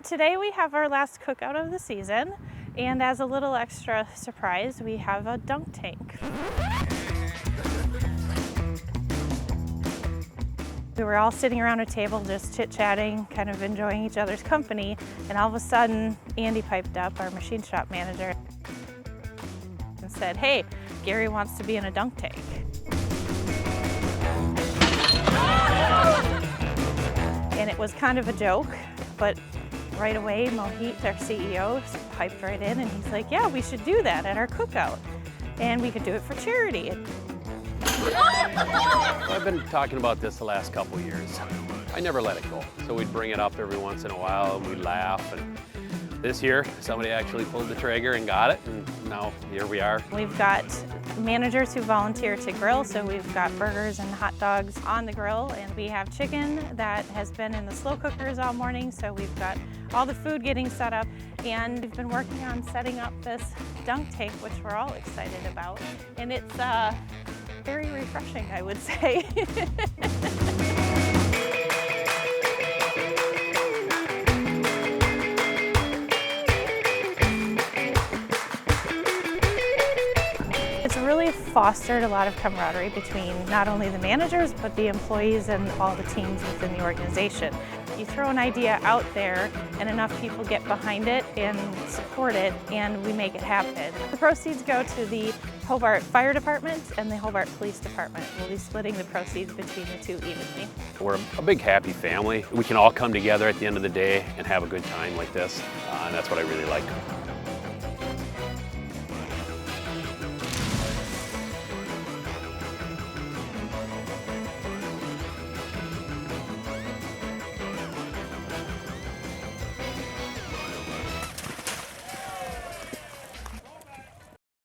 today we have our last cookout of the season, and as a little extra surprise, we have a dunk tank. We were all sitting around a table just chit-chatting, kind of enjoying each other's company, and all of a sudden Andy piped up, our machine shop manager, and said, "Hey, Gary wants to be in a dunk tank." And it was kind of a joke, but right away Mohit, our CEO, piped right in and he's like, "Yeah, we should do that at our cookout, and we could do it for charity." I've been talking about this the last couple years. I never let it go. So we'd bring it up every once in a while and we'd laugh. And this year, somebody actually pulled the trigger and got it, and now here we are. We've got managers who volunteer to grill, so we've got burgers and hot dogs on the grill, and we have chicken that has been in the slow cookers all morning, so we've got all the food getting set up, and we've been working on setting up this dunk tank, which we're all excited about, and it's very refreshing, I would say. It's really fostered a lot of camaraderie between not only the managers, but the employees and all the teams within the organization. You throw an idea out there and enough people get behind it and support it, and we make it happen. The proceeds go to the Hobart Fire Department and the Hobart Police Department. We'll be splitting the proceeds between the two evenly. We're a big happy family. We can all come together at the end of the day and have a good time like this, and that's what I really like.